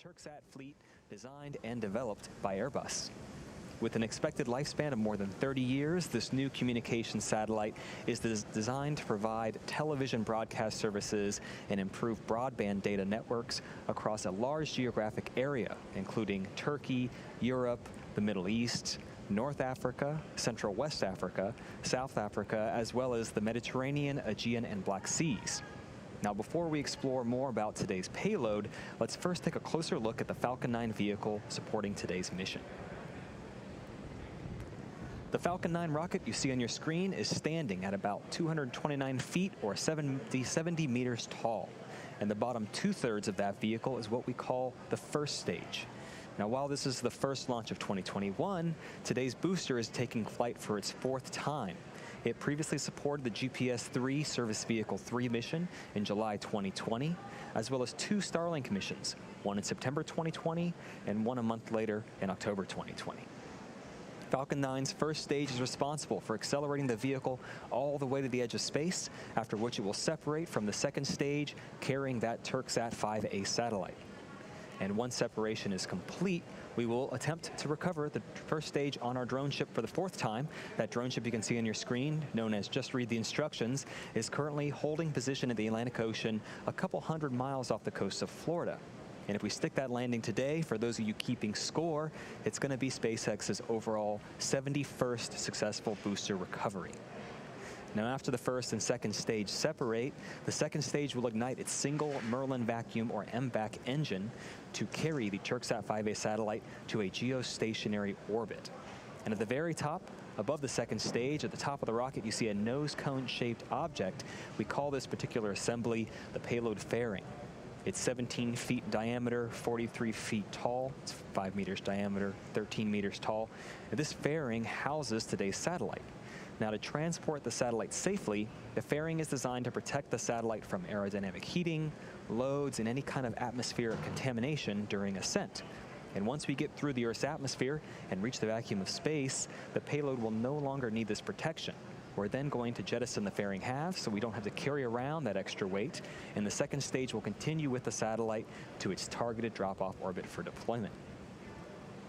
Turksat fleet designed and developed by Airbus. With an expected lifespan of more than 30 years, this new communications satellite is designed to provide television broadcast services and improve broadband data networks across a large geographic area, including Turkey, Europe, the Middle East, North Africa, Central West Africa, South Africa, as well as the Mediterranean, Aegean, and Black Seas. Now, before we explore more about today's payload, let's first take a closer look at the Falcon 9 vehicle supporting today's mission. The Falcon 9 rocket you see on your screen is standing at about 229 feet or 70 meters tall. And the bottom two-thirds of that vehicle is what we call the first stage. Now, while this is the first launch of 2021, today's booster is taking flight for its fourth time. It previously supported the GPS-3 Service Vehicle 3 mission in July 2020, as well as two Starlink missions, one in September 2020 and one a month later in October 2020. Falcon 9's first stage is responsible for accelerating the vehicle all the way to the edge of space, after which it will separate from the second stage, carrying that Turksat 5A satellite. And once separation is complete, we will attempt to recover the first stage on our drone ship for the fourth time. That drone ship you can see on your screen, known as Just Read the Instructions, is currently holding position in the Atlantic Ocean a couple hundred miles off the coast of Florida. And if we stick that landing today, for those of you keeping score, it's going to be SpaceX's overall 71st successful booster recovery. Now, after the first and second stage separate, the second stage will ignite its single Merlin vacuum or MVAC engine to carry the Turksat 5A satellite to a geostationary orbit. And at the very top, above the second stage, at the top of the rocket, you see a nose cone-shaped object. We call this particular assembly the payload fairing. It's 17 feet in diameter, 43 feet tall. It's 5 meters diameter, 13 meters tall. And this fairing houses today's satellite. Now, to transport the satellite safely, the fairing is designed to protect the satellite from aerodynamic heating, loads, and any kind of atmospheric contamination during ascent. And once we get through the Earth's atmosphere and reach the vacuum of space, the payload will no longer need this protection. We're then going to jettison the fairing halves so we don't have to carry around that extra weight, and the second stage will continue with the satellite to its targeted drop-off orbit for deployment.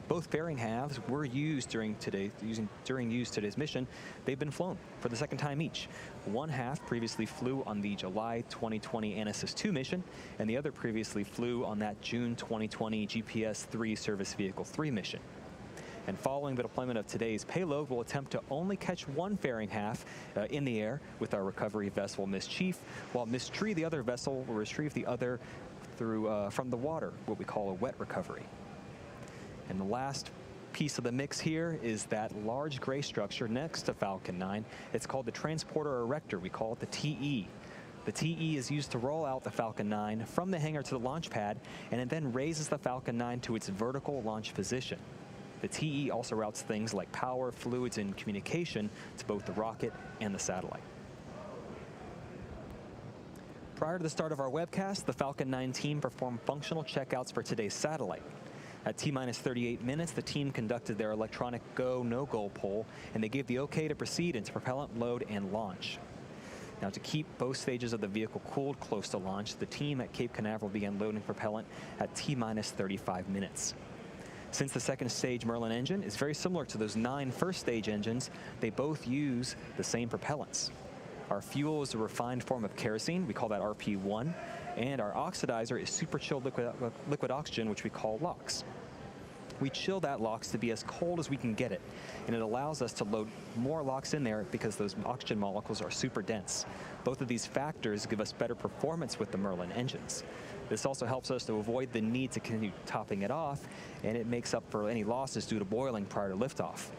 Both fairing halves were used during today's mission. They've been flown for the second time each. One half previously flew on the July 2020 ANASIS-II mission, and the other previously flew on that June 2020 GPS-3 Service Vehicle 3 mission. And following the deployment of today's payload, we'll attempt to only catch one fairing half in the air with our recovery vessel, Miss Chief, while Miss Tree, the other vessel, will retrieve the other from the water, what we call a wet recovery. And the last piece of the mix here is that large gray structure next to Falcon 9. It's called the transporter erector. We call it the TE. The TE is used to roll out the Falcon 9 from the hangar to the launch pad, and it then raises the Falcon 9 to its vertical launch position. The TE also routes things like power, fluids, and communication to both the rocket and the satellite. Prior to the start of our webcast, the Falcon 9 team performed functional checkouts for today's satellite. At T-minus 38 minutes, the team conducted their electronic go, no-go poll, and they gave the okay to proceed into propellant load and launch. Now, to keep both stages of the vehicle cooled close to launch, the team at Cape Canaveral began loading propellant at T-minus 35 minutes. Since the second stage Merlin engine is very similar to those 9 first stage engines, they both use the same propellants. Our fuel is a refined form of kerosene, we call that RP1, and our oxidizer is super chilled liquid oxygen, which we call LOX. We chill that LOX to be as cold as we can get it, and it allows us to load more LOX in there because those oxygen molecules are super dense. Both of these factors give us better performance with the Merlin engines. This also helps us to avoid the need to continue topping it off, and it makes up for any losses due to boiling prior to liftoff.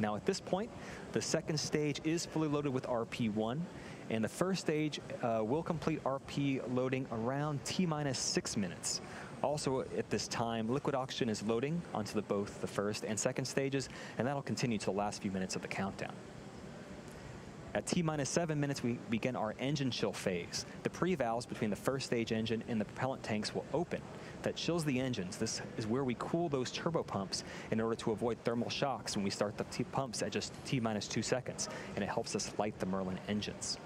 Now, at this point, the second stage is fully loaded with RP1, and the first stage will complete RP loading around T-minus 6 minutes. Also, at this time, liquid oxygen is loading onto both the first and second stages, and that'll continue to the last few minutes of the countdown. At T-minus 7 minutes, we begin our engine chill phase. The pre-valves between the first stage engine and the propellant tanks will open. That chills the engines. This is where we cool those turbo pumps in order to avoid thermal shocks when we start the pumps at just T-minus 2 seconds, and it helps us light the Merlin engines.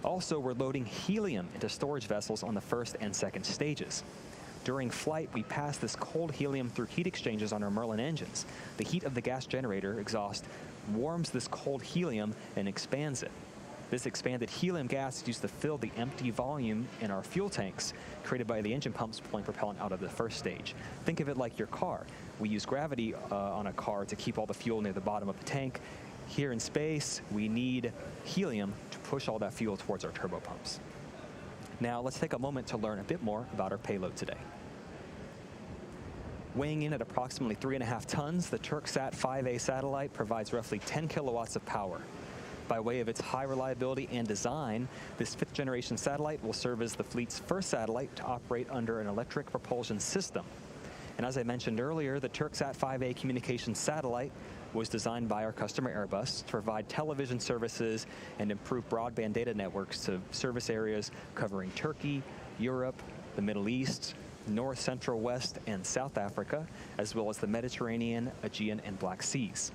Also, we're loading helium into storage vessels on the first and second stages. During flight, we pass this cold helium through heat exchangers on our Merlin engines. The heat of the gas generator exhaust warms this cold helium and expands it. This expanded helium gas is used to fill the empty volume in our fuel tanks created by the engine pumps pulling propellant out of the first stage. Think of it like your car. We use gravity on a car to keep all the fuel near the bottom of the tank. Here in space, we need helium to push all that fuel towards our turbopumps. Now, let's take a moment to learn a bit more about our payload today. Weighing in at approximately 3.5 tons, the Turksat 5A satellite provides roughly 10 kilowatts of power. By way of its high reliability and design, this fifth-generation satellite will serve as the fleet's first satellite to operate under an electric propulsion system. And as I mentioned earlier, the Turksat 5A communications satellite was designed by our customer Airbus to provide television services and improve broadband data networks to service areas covering Turkey, Europe, the Middle East, North, Central, West, and South Africa, as well as the Mediterranean, Aegean, and Black Seas.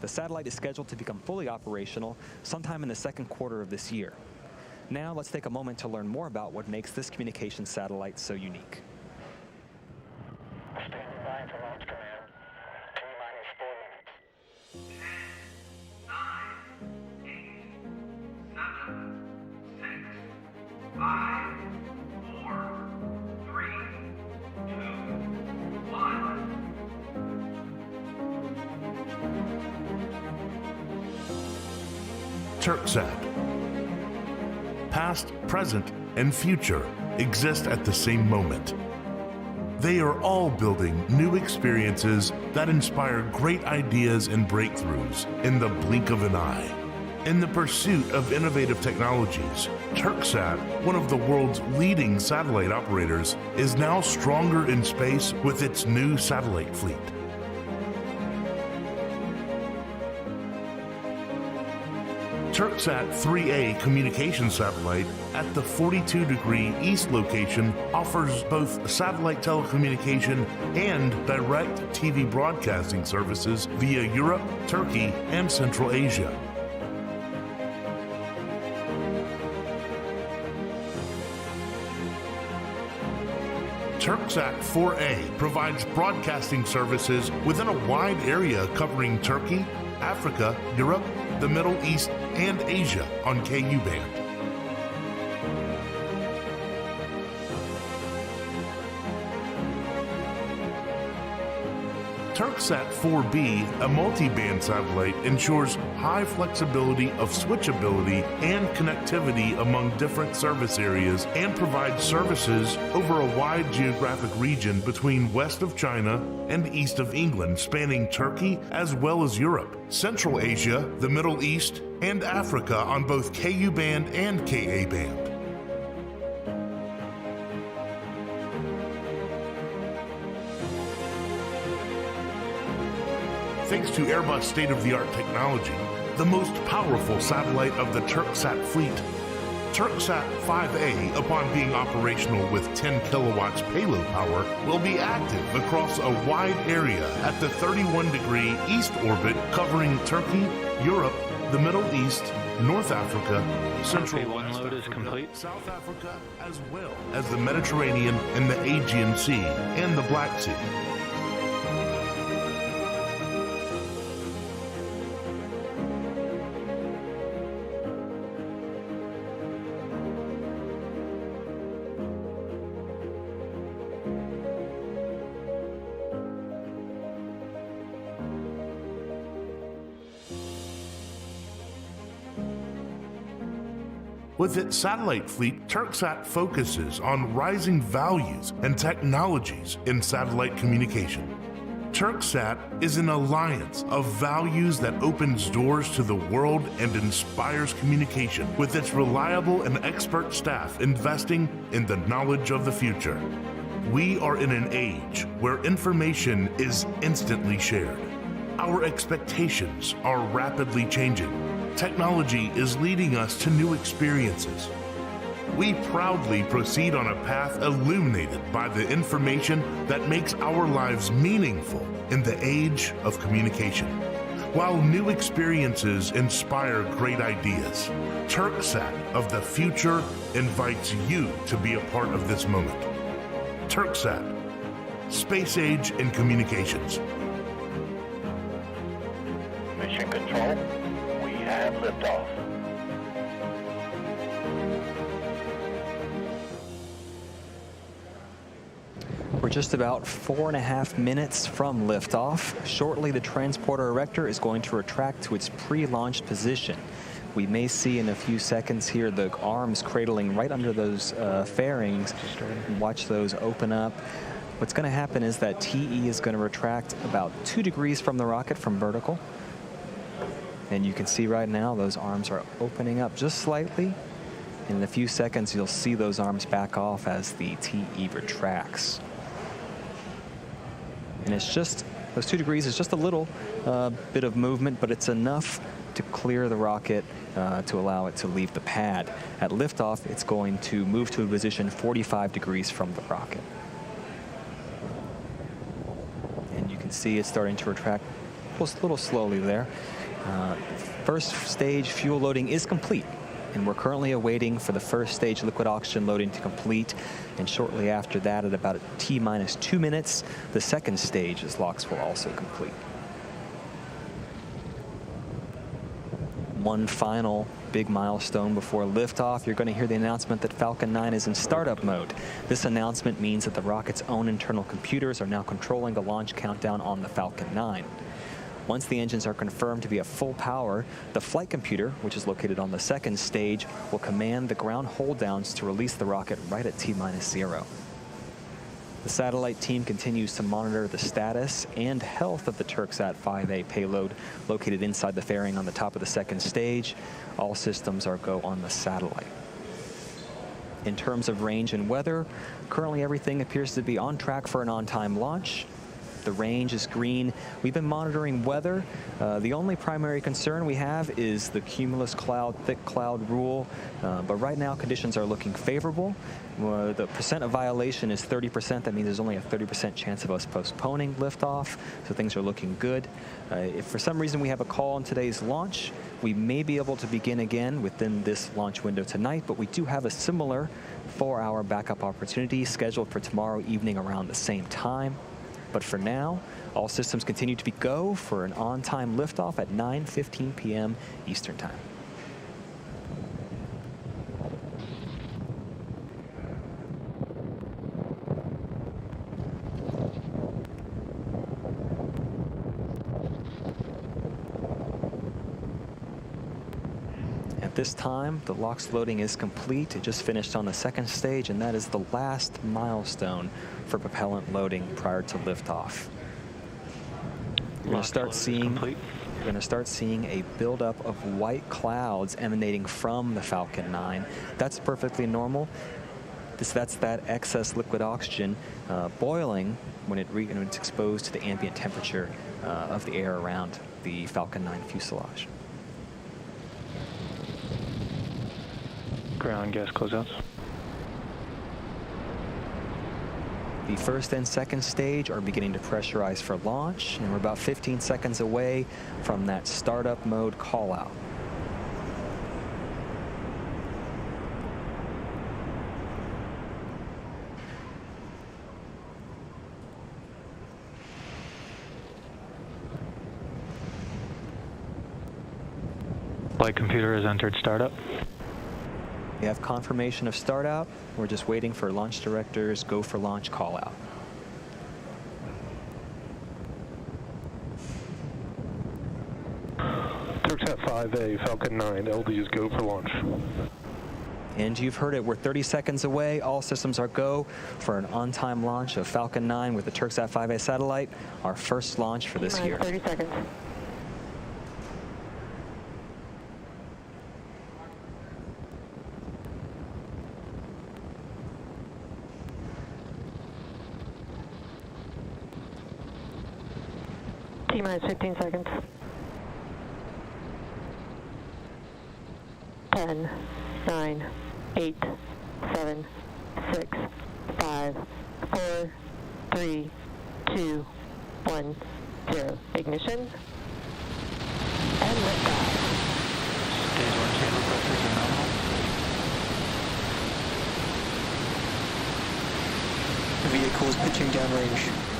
The satellite is scheduled to become fully operational sometime in the second quarter of this year. Now let's take a moment to learn more about what makes this communications satellite so unique. Standing by for launch command. T-minus 4 minutes. 10, 9, 8, 7, 6, 5, 4, 3, 2, 1. Turksat. Past, present, and future exist at the same moment. They are all building new experiences that inspire great ideas and breakthroughs in the blink of an eye. In the pursuit of innovative technologies, Turksat, one of the world's leading satellite operators, is now stronger in space with its new satellite fleet. Turksat 3A communication satellite at the 42° east location offers both satellite telecommunication and direct TV broadcasting services via Europe, Turkey, and Central Asia. Turksat 4A provides broadcasting services within a wide area covering Turkey, Africa, Europe, the Middle East, and Asia on KU band. Turksat 4B, a multi-band satellite, ensures high flexibility of switchability and connectivity among different service areas and provides services over a wide geographic region between west of China and east of England, spanning Turkey as well as Europe, Central Asia, the Middle East, and Africa on both KU band and KA band. Thanks to Airbus state-of-the-art technology, the most powerful satellite of the Turksat fleet, Turksat 5A, upon being operational with 10 kilowatts payload power, will be active across a wide area at the 31° east orbit covering Turkey, Europe, the Middle East, North Africa, Central West Africa, South Africa, as well as the Mediterranean and the Aegean Sea and the Black Sea. With its satellite fleet, Turksat focuses on rising values and technologies in satellite communication. Turksat is an alliance of values that opens doors to the world and inspires communication with its reliable and expert staff investing in the knowledge of the future. We are in an age where information is instantly shared. Our expectations are rapidly changing. Technology is leading us to new experiences. We proudly proceed on a path illuminated by the information that makes our lives meaningful in the age of communication. While new experiences inspire great ideas, Turksat of the future invites you to be a part of this moment. Turksat, space age and communications. Mission Control, we have liftoff. We're just about 4.5 minutes from liftoff. Shortly, the transporter erector is going to retract to its pre-launch position. We may see in a few seconds here the arms cradling right under those fairings. Watch those open up. What's going to happen is that TE is going to retract about 2 degrees from the rocket from vertical. And you can see right now those arms are opening up just slightly. In a few seconds, you'll see those arms back off as the TE retracts. And it's just, those 2 degrees is just a little bit of movement, but it's enough to clear the rocket to allow it to leave the pad. At liftoff, it's going to move to a position 45 degrees from the rocket. And you can see it's starting to retract a little slowly there. First stage fuel loading is complete, and we're currently awaiting for the first stage liquid oxygen loading to complete. And shortly after that, at about T-minus 2 minutes, the second stage's locks will also complete. One final big milestone before liftoff. You're going to hear the announcement that Falcon 9 is in startup mode. This announcement means that the rocket's own internal computers are now controlling the launch countdown on the Falcon 9. Once the engines are confirmed to be at full power, the flight computer, which is located on the second stage, will command the ground hold downs to release the rocket right at T-minus 0. The satellite team continues to monitor the status and health of the Turksat 5A payload located inside the fairing on the top of the second stage. All systems are go on the satellite. In terms of range and weather, currently everything appears to be on track for an on-time launch. The range is green. We've been monitoring weather. The only primary concern we have is the cumulus cloud, thick cloud rule. But right now, conditions are looking favorable. The percent of violation is 30%. That means there's only a 30% chance of us postponing liftoff. So things are looking good. If for some reason we have a call on today's launch, we may be able to begin again within this launch window tonight. But we do have a similar 4-hour backup opportunity scheduled for tomorrow evening around the same time. But for now, all systems continue to be go for an on-time liftoff at 9:15 p.m. Eastern Time. At this time, the LOX loading is complete. It just finished on the second stage, and that is the last milestone for propellant loading prior to liftoff. You're going to start seeing a buildup of white clouds emanating from the Falcon 9. That's perfectly normal. That's that excess liquid oxygen boiling when it's exposed to the ambient temperature of the air around the Falcon 9 fuselage. Ground gas closeouts. The first and second stage are beginning to pressurize for launch, and we're about 15 seconds away from that startup mode call out. Flight computer has entered startup. We have confirmation of start out. We're just waiting for launch director's go for launch call out. Turksat 5A, Falcon 9, LD is go for launch. And you've heard it, we're 30 seconds away. All systems are go for an on-time launch of Falcon 9 with the Turksat 5A satellite, our first launch for this year. 30 seconds. T-minus 15 seconds. 10, 9, 8, 7, 6, 5, 4, 3, 2, 1, 0. Ignition. And liftoff. Stage 1 chamber pressures are nominal. vehicle is pitching downrange.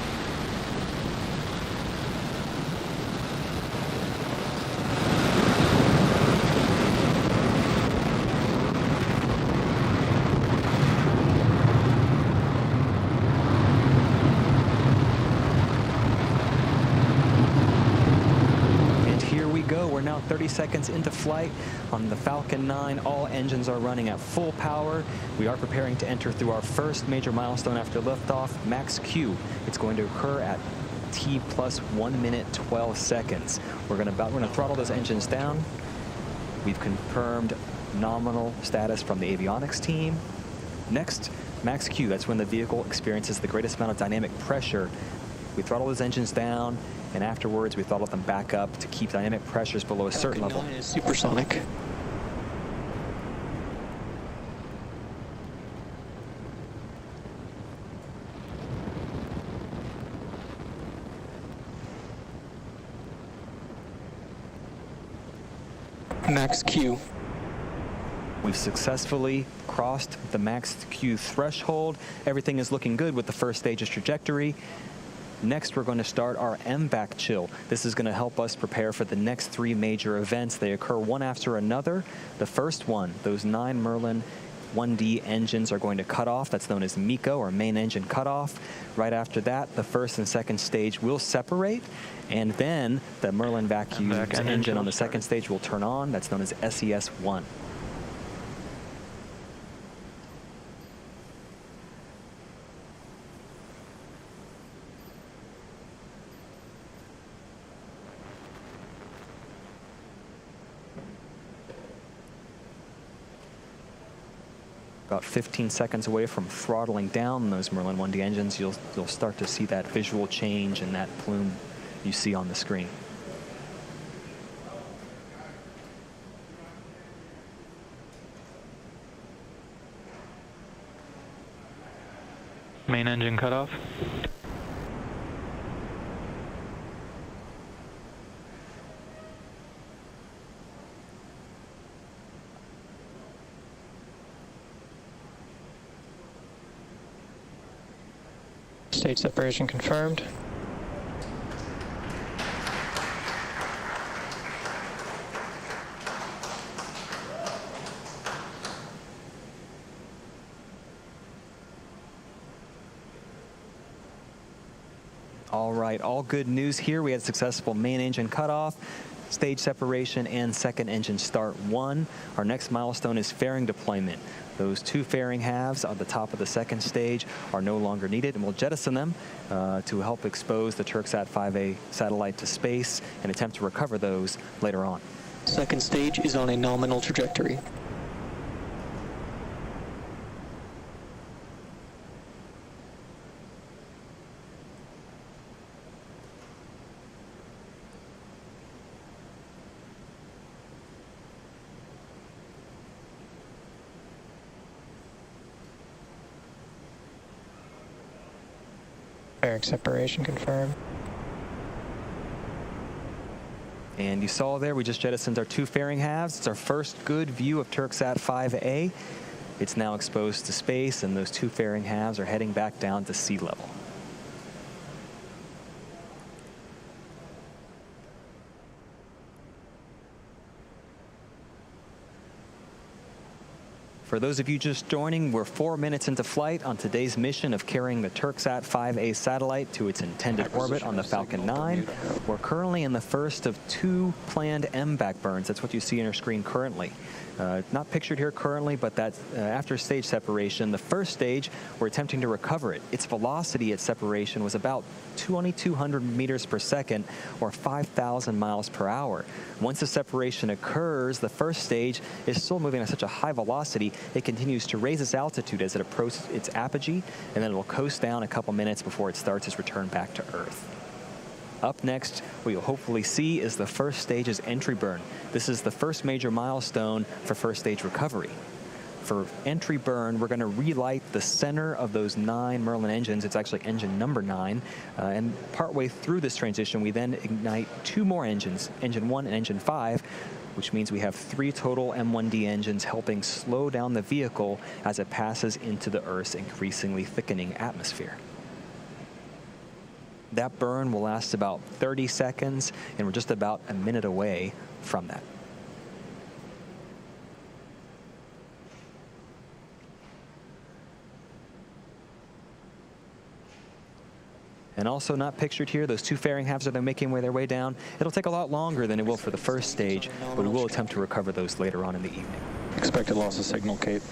We're now 30 seconds into flight on the Falcon 9. All engines are running at full power. We are preparing to enter through our first major milestone after liftoff, max Q. It's going to occur at T plus 1 minute 12 seconds. We're going to throttle those engines down. We've confirmed nominal status from the avionics team. Next, max Q. That's when the vehicle experiences the greatest amount of dynamic pressure. We throttle those engines down, and afterwards we throttle them back up to keep dynamic pressures below a certain level. Falcon 9 is supersonic. Max Q. We've successfully crossed the max Q threshold. Everything is looking good with the first stage's trajectory. Next, we're going to start our MVAC chill. This is going to help us prepare for the next 3 major events. They occur one after another. The first one, those 9 Merlin 1D engines are going to cut off. That's known as MECO, or main engine cutoff. Right after that, the first and second stage will separate, and then the Merlin vacuum engine on the second stage will turn on. That's known as SES-1. About 15 seconds away from throttling down those Merlin 1D engines, you'll start to see that visual change and that plume you see on the screen. Main engine cutoff. Stage separation confirmed. All right, all good news here. We had successful main engine cutoff, stage separation, and second engine start 1. Our next milestone is fairing deployment. Those 2 fairing halves on the top of the second stage are no longer needed, and we'll jettison them to help expose the Turksat 5A satellite to space and attempt to recover those later on. Second stage is on a nominal trajectory. Fairing separation confirmed. And you saw there, we just jettisoned our 2 fairing halves. It's our first good view of Turksat 5A. It's now exposed to space, and those 2 fairing halves are heading back down to sea level. For those of you just joining, we're 4 minutes into flight on today's mission of carrying the Turksat 5A satellite to its intended orbit on the Falcon 9. We're currently in the first of 2 planned MVAC burns. That's what you see on your screen currently. Not pictured here currently, but that's after stage separation. The first stage, we're attempting to recover it. Its velocity at separation was about 2,200 meters per second, or 5,000 miles per hour. Once the separation occurs, the first stage is still moving at such a high velocity, it continues to raise its altitude as it approaches its apogee, and then it will coast down a couple minutes before it starts its return back to Earth. Up next, what you'll hopefully see is the first stage's entry burn. This is the first major milestone for first stage recovery. For entry burn, we're going to relight the center of those 9 Merlin engines. It's actually engine number 9. And partway through this transition, we then ignite 2 more engines, engine 1 and engine 5, which means we have 3 total M1D engines helping slow down the vehicle as it passes into the Earth's increasingly thickening atmosphere. That burn will last about 30 seconds, and we're just about a minute away from that. And also not pictured here, those two fairing halves, are they're making their way down. It'll take a lot longer than it will for the first stage, but we will attempt to recover those later on in the evening. Expected loss of signal, Kate.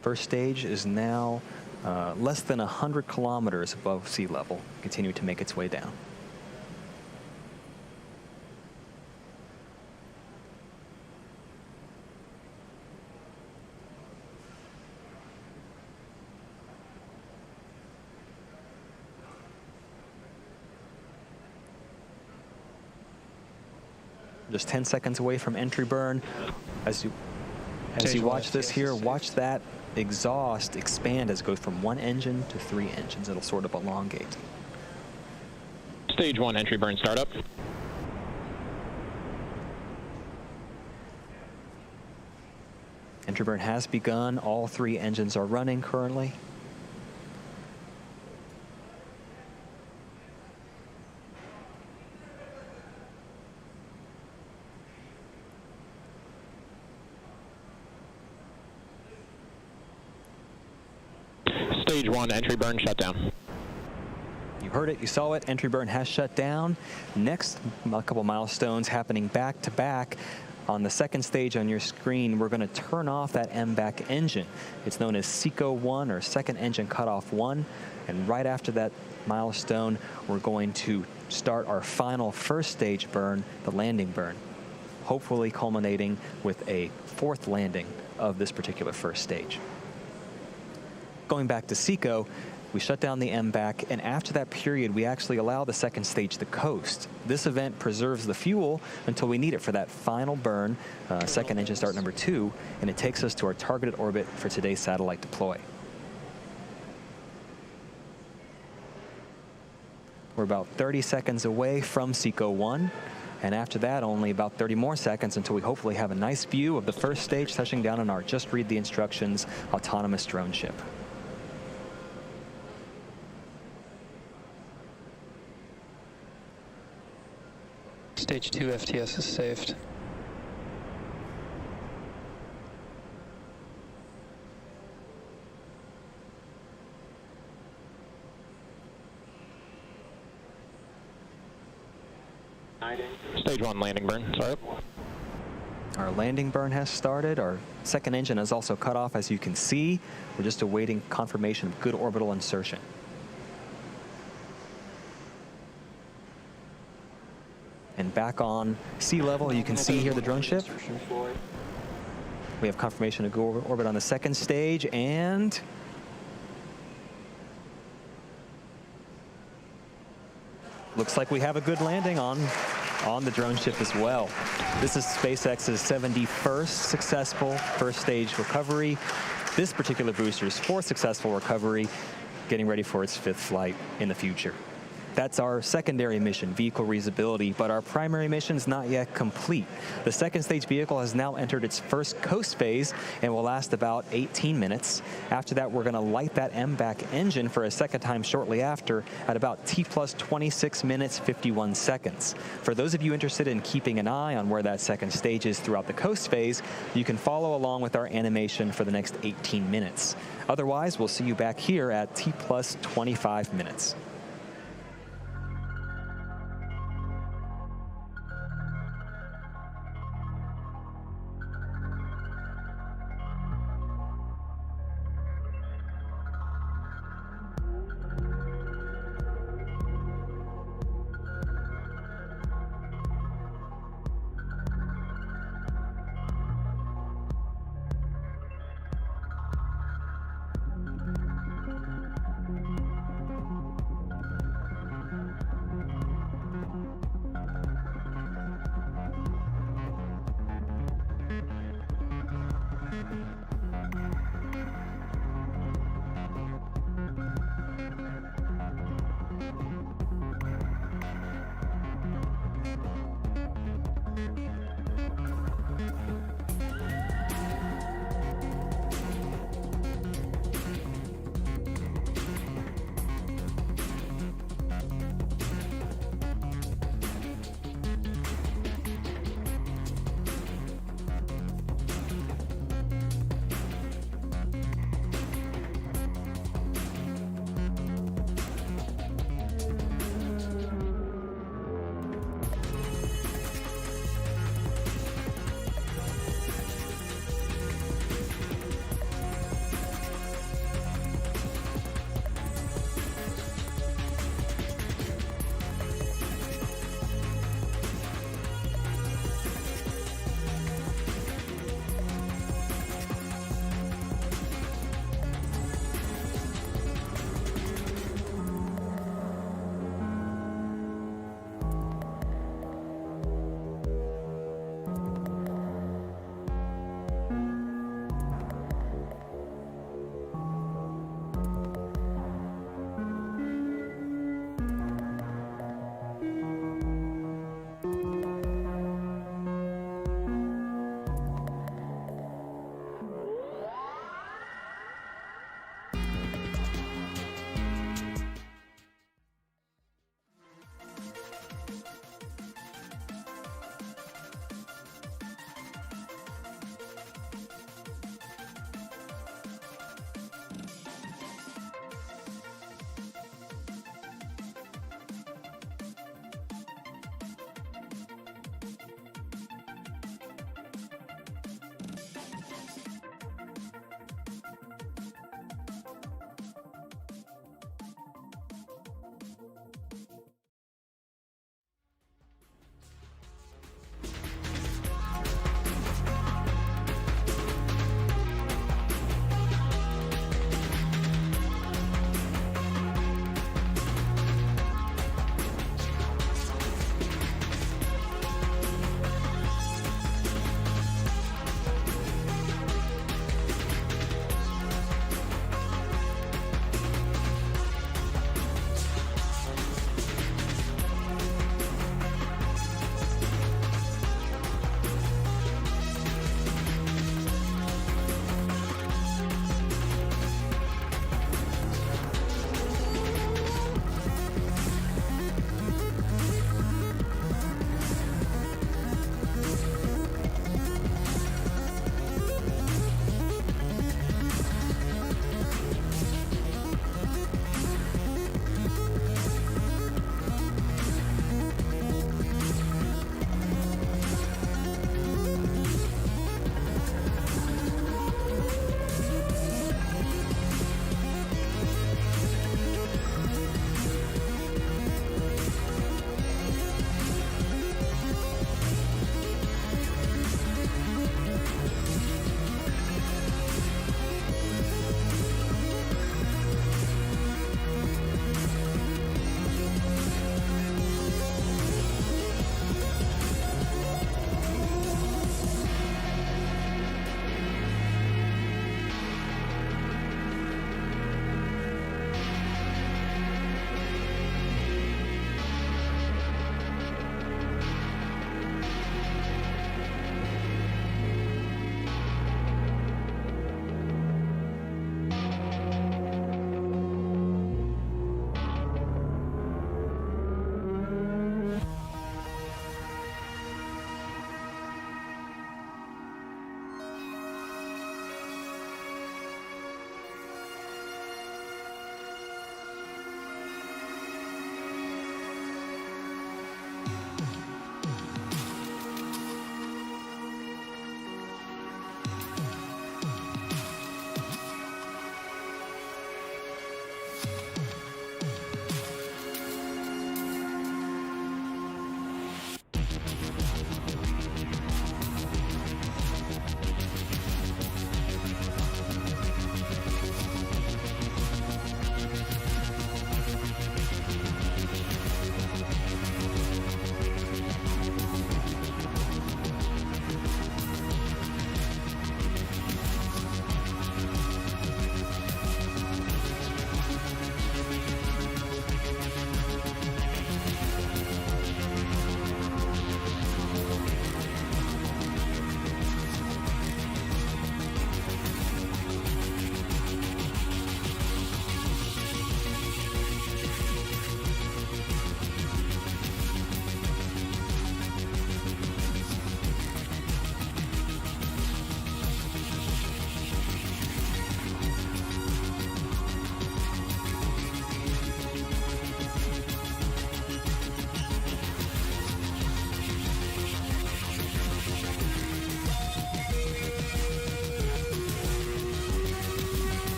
First stage is now less than 100 kilometers above sea level, continuing to make its way down. Just 10 seconds away from entry burn. As you watch this here, watch that exhaust expand as it goes from one engine to three engines. It'll sort of elongate. Stage 1 entry burn startup. Entry burn has begun. All three engines are running currently. Stage 1 entry burn shut down. You heard it, you saw it. Entry burn has shut down. Next, a couple milestones happening back to back. On the second stage on your screen, we're going to turn off that MVAC engine. It's known as SECO 1, or second engine cutoff 1. And right after that milestone, we're going to start our final first stage burn, the landing burn, hopefully culminating with a fourth landing of this particular first stage. Going back to SECO, we shut down the MVAC, and after that period, we actually allow the second stage to coast. This event preserves the fuel until we need it for that final burn, second engine start number 2, and it takes us to our targeted orbit for today's satellite deploy. We're about 30 seconds away from SECO 1, and after that, only about 30 more seconds until we hopefully have a nice view of the first stage touching down on our just read the instructions autonomous drone ship. Stage 2 FTS is saved. Stage 1 landing burn, sorry. Our landing burn has started. Our second engine is also cut off, as you can see. We're just awaiting confirmation of good orbital insertion. And back on sea level, you can see here the drone ship. We have confirmation of good orbit on the second stage, and looks like we have a good landing on the drone ship as well. This is SpaceX's 71st successful first stage recovery. This particular booster's 4th successful recovery, getting ready for its 5th flight in the future. That's our secondary mission, vehicle reusability, but our primary mission is not yet complete. The second stage vehicle has now entered its first coast phase and will last about 18 minutes. After that, we're going to light that MVAC engine for a second time shortly after at about T plus 26 minutes, 51 seconds. For those of you interested in keeping an eye on where that second stage is throughout the coast phase, you can follow along with our animation for the next 18 minutes. Otherwise, we'll see you back here at T plus 25 minutes.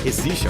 Existe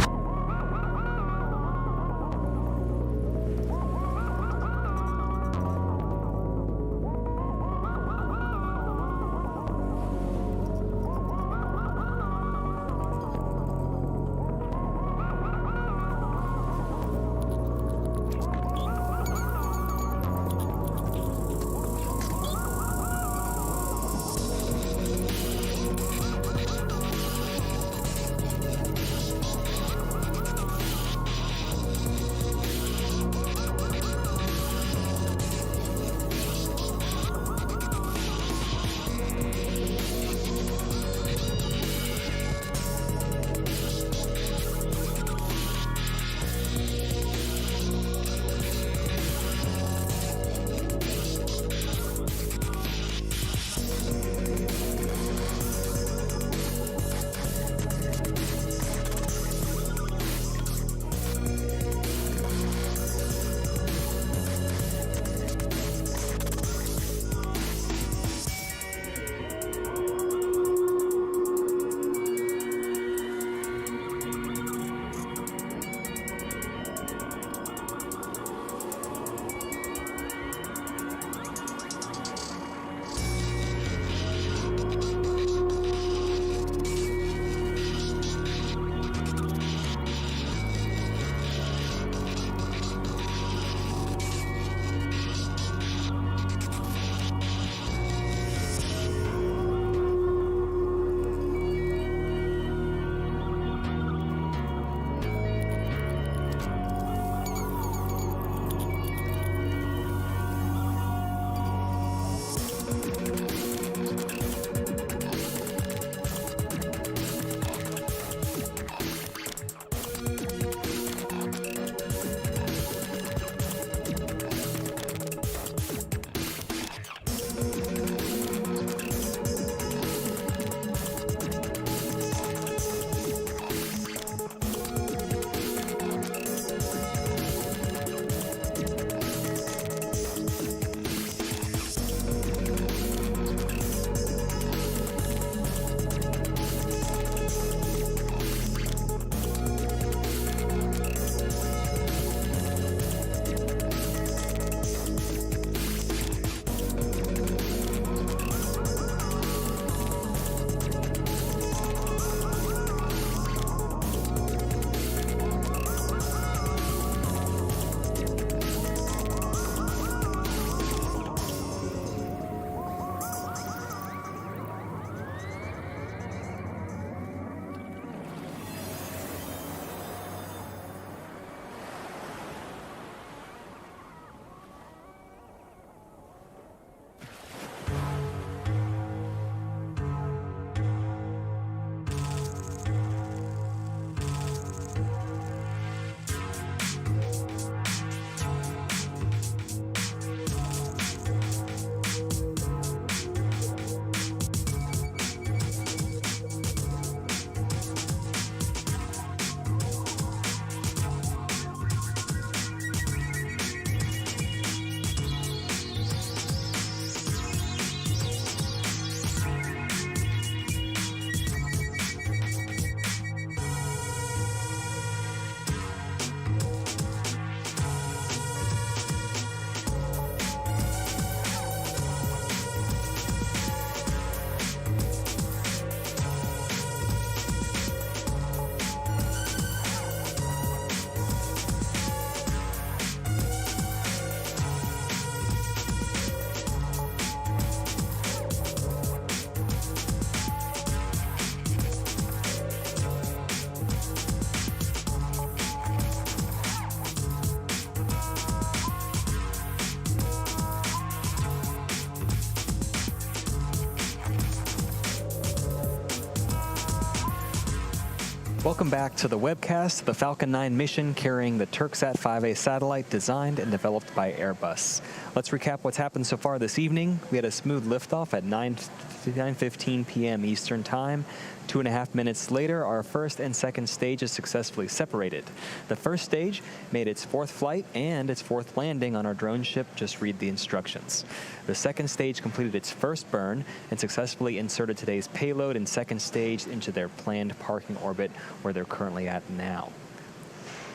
Welcome back to the webcast of the Falcon 9 mission carrying the Turksat 5A satellite designed and developed by Airbus. Let's recap what's happened so far this evening. We had a smooth liftoff at 9:15 p.m. Eastern Time. 2.5 minutes later, our first and second stages successfully separated. The first stage made its fourth flight and its fourth landing on our drone ship. Just read the instructions. The second stage completed its first burn and successfully inserted today's payload and second stage into their planned parking orbit where they're currently at now.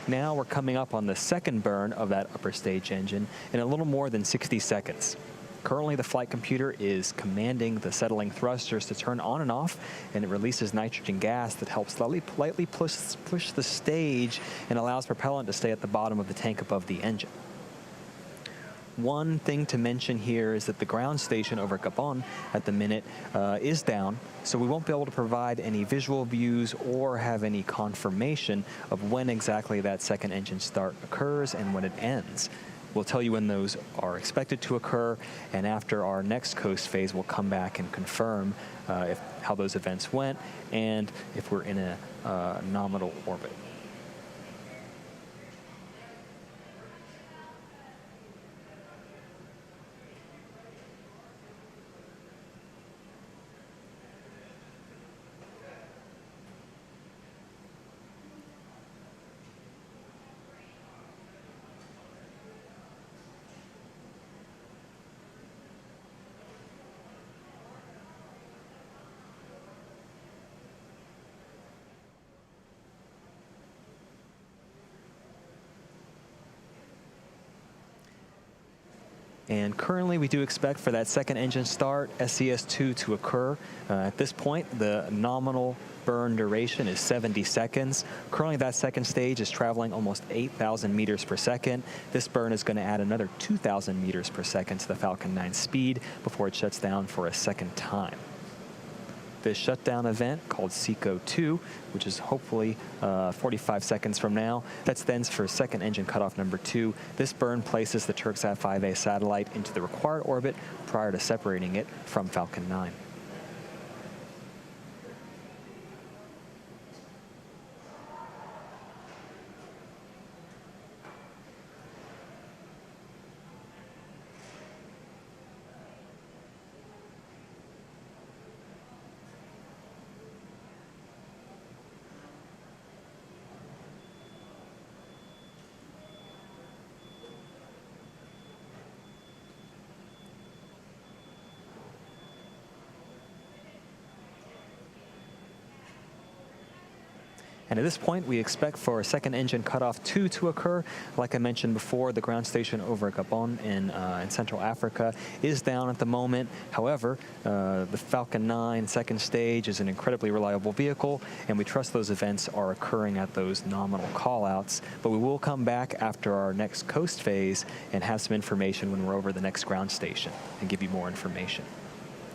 Now we're coming up on the second burn of that upper stage engine in a little more than 60 seconds. Currently, the flight computer is commanding the settling thrusters to turn on and off, and it releases nitrogen gas that helps lightly push the stage and allows propellant to stay at the bottom of the tank above the engine. One thing to mention here is that the ground station over Gabon at the minute is down, so we won't be able to provide any visual views or have any confirmation of when exactly that second engine start occurs and when it ends. We'll tell you when those are expected to occur, and after our next coast phase, we'll come back and confirm how those events went and if we're in a nominal orbit. And currently, we do expect for that second engine start, SES-2, to occur. At this point, the nominal burn duration is 70 seconds. Currently, that second stage is traveling almost 8,000 meters per second. This burn is going to add another 2,000 meters per second to the Falcon 9 speed before it shuts down for a second time. This shutdown event, called SECO-2, which is hopefully 45 seconds from now, that stands for second engine cutoff number 2. This burn places the Turksat 5A satellite into the required orbit prior to separating it from Falcon 9. And at this point, we expect for a second engine cutoff 2 to occur. Like I mentioned before, the ground station over Gabon in Central Africa is down at the moment. However, the Falcon 9 second stage is an incredibly reliable vehicle, and we trust those events are occurring at those nominal callouts. But we will come back after our next coast phase and have some information when we're over the next ground station and give you more information.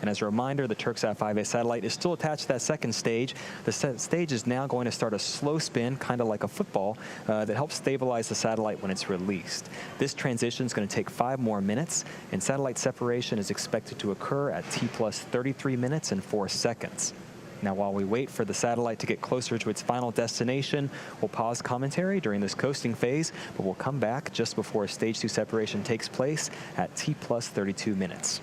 And as a reminder, the Turksat 5A satellite is still attached to that second stage. The stage is now going to start a slow spin, kind of like a football, that helps stabilize the satellite when it's released. This transition is going to take 5 more minutes, and satellite separation is expected to occur at T plus 33 minutes and 4 seconds. Now, while we wait for the satellite to get closer to its final destination, we'll pause commentary during this coasting phase, but we'll come back just before Stage 2 separation takes place at T plus 32 minutes.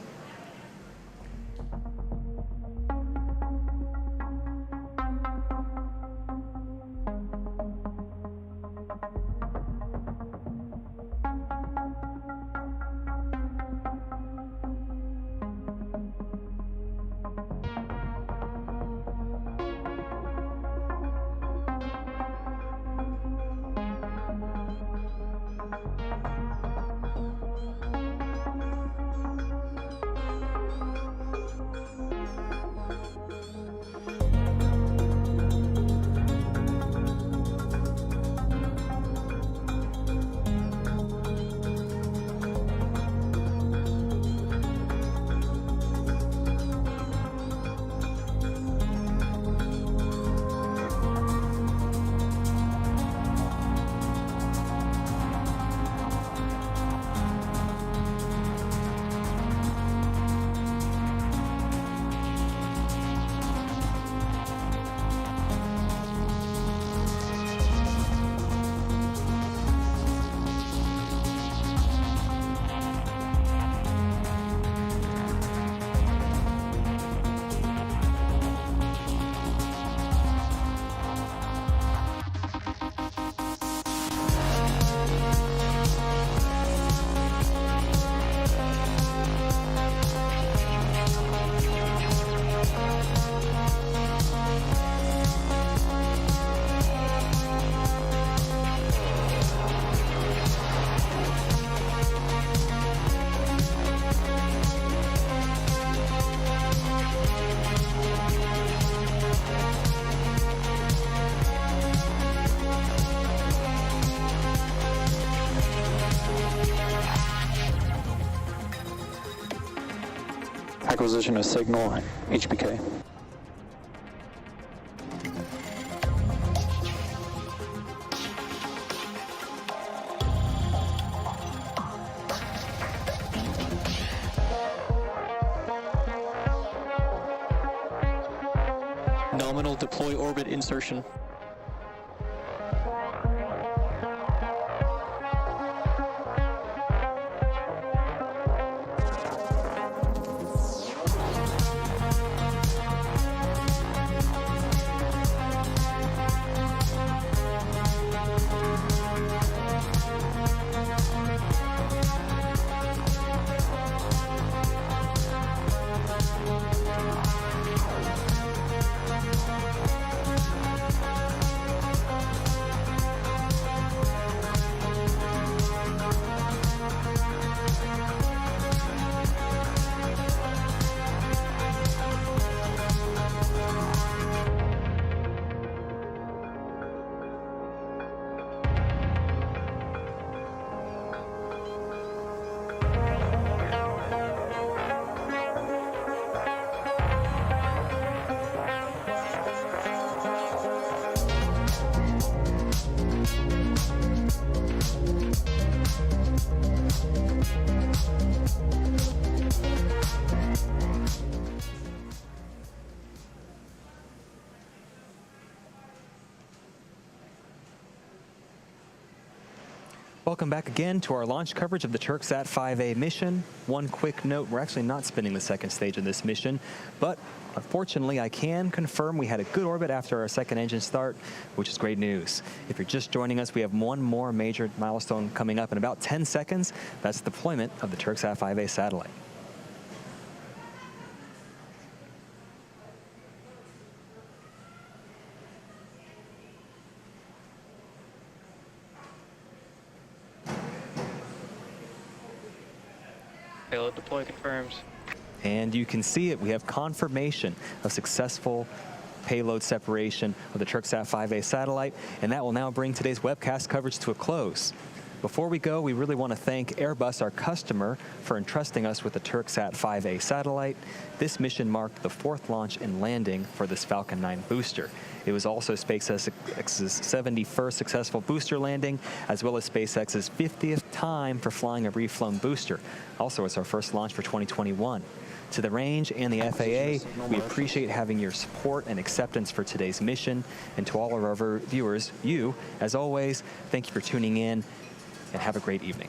Acquisition of signal, HBK. Nominal deploy orbit insertion. Welcome back again to our launch coverage of the Turksat 5A mission. One quick note, we're actually not spinning the second stage of this mission, but unfortunately I can confirm we had a good orbit after our second engine start, which is great news. If you're just joining us, we have one more major milestone coming up in about 10 seconds. That's the deployment of the Turksat 5A satellite. Payload deploy confirms. And you can see it. We have confirmation of successful payload separation of the Turksat 5A satellite, and that will now bring today's webcast coverage to a close. Before we go, we really want to thank Airbus, our customer, for entrusting us with the Turksat 5A satellite. This mission marked the 4th launch and landing for this Falcon 9 booster. It was also SpaceX's 71st successful booster landing, as well as SpaceX's 50th time for flying a reflown booster. Also, it's our first launch for 2021. To the range and the FAA, we appreciate having your support and acceptance for today's mission. And to all of our viewers, as always, thank you for tuning in, and have a great evening.